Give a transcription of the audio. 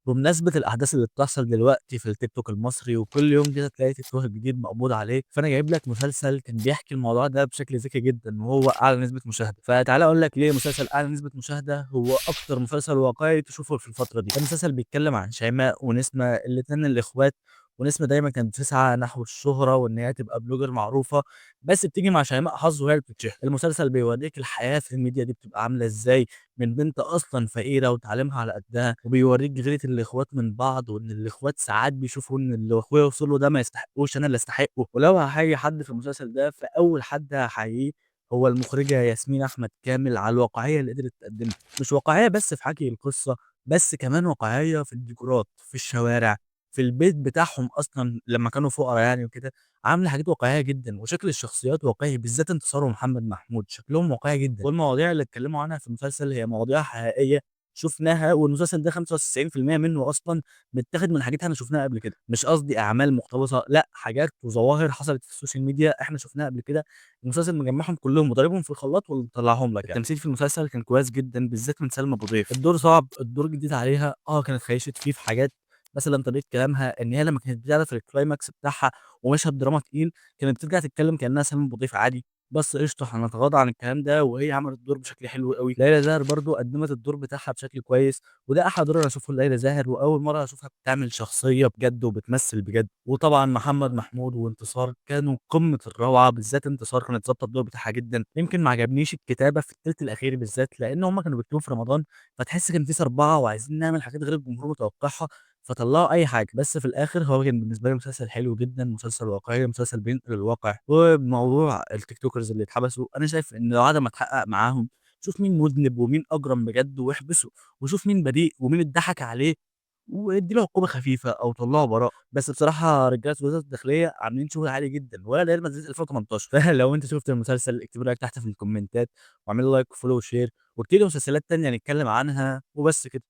بمناسبة الأحداث اللي بتحصل دلوقتي في التيك توك المصري، وكل يوم كده تلاقي تيك توك جديد مقبوض عليه، فأنا جايب لك مسلسل كان بيحكي الموضوع ده بشكل ذكي جدًا، وهو أعلى نسبة مشاهدة. فتعالَ أقول لك ليه مسلسل أعلى نسبة مشاهدة هو أكتر مسلسل واقعي تشوفه في الفترة دي. المسلسل بيتكلم عن شيماء ونسمة الاتنين الإخوات، ونسمة دايمًا كانت بتسعى نحو الشهرة وإن هي تبقى بلوجر معروفة، بس بتيجي مع شيماء حظ وهي اللي بتتشهر. المسلسل بيوريك الحياة في الميديا دي بتبقى عاملة إزاي، من بنت أصلًا فقيرة وتعليمها على قدها، وبيورّيك غيرة الإخوات من بعض، وإن الإخوات ساعات بيشوفوا إن اللي أخويا وصل له ده ما يستحقوش أنا اللي أستحقه. ولو هاحيي حد في المسلسل ده، فأول حد هاحييه هو المخرجة ياسمين أحمد كامل على الواقعية اللي قدرت تقدمها. مش واقعية بس في حكي القصة، بس كمان واقعية في الديكورات، في الشوارع، في البيت بتاعهم أصلًا لمّا كانوا فقرا يعني وكده. عاملة حاجات واقعية جدًا، وشكل الشخصيات واقعي، بالذات انتصار ومحمد محمود، شكلهم واقعي جدًا. والمواضيع اللي اتكلموا عنها في المسلسل هي مواضيع حقيقية شُفناها، والمسلسل ده 95% منه أصلًا متاخد من حاجات إحنا شُفناها قبل كده. مش قصدي أعمال مقتبسة، لأ، حاجات وظواهر حصلت في السوشيال ميديا إحنا شُفناها قبل كده. المسلسل مجمّعهم كلّهم وضاربهم في الخلاط ومطلّعهم لك يعني. التمثيل في المسلسل كان كويس جدًا، بالذات من سلمى أبو ضيف. الدور صعب، الدور جديد عليها، كانت خيشت فيه في حاجات، مثلًا طريقة كلامها، إن هي لمّا كانت بتعرف الclimax بتاعها ومشهد دراما تقيل، كانت بترجع تتكلم كأنها سلمى أبو ضيف عادي. بس قشطة، هنتغاضى عن الكلام ده، وهي عملت الدور بشكل حلو أوي. ليلى زاهر برضه قدّمت الدور بتاعها بشكل كويس، وده أحلى دور أنا أشوفه ليلى زاهر، وأول مرّة أشوفها بتعمل شخصية بجد وبتمثل بجد. وطبعًا محمد محمود وانتصار كانوا قمة الروعة، بالذات انتصار كانت ضابطة الدور بتاعها جدًا. يمكن ما عجبنيش الكتابة في التلت الأخير بالذات، لإن هُم كانوا بيكتبوا في رمضان، فتحس كان في صربعة وعايزين نعمل حاجات غير الجمهور متوقعها، فطلّعوا أي حاجة. بس في الآخر هو كان بالنسبة لي مسلسل حلو جدًا، مسلسل واقعي، مسلسل بينقل الواقع. وبموضوع التيكتوكرز اللي اتحبسوا، أنا شايف إن بعد ما اتحقق معاهم، شوف مين مذنب ومين أجرم بجد واحبسه، وشوف مين بريء ومين اتضحك عليه وادّي له عقوبة خفيفة أو طلّعه براءة. بس بصراحة رجالة وزارة الداخلية عاملين شغل عالي جدًا، ولا ريال مدريد 2018. فلو أنت شُفت المسلسل اكتب لي رأيك تحت في الكومنتات، واعمل لي لايك وfollow وshare، واحكِ لي مسلسلات تانية نتكلم عنها، وبس كده.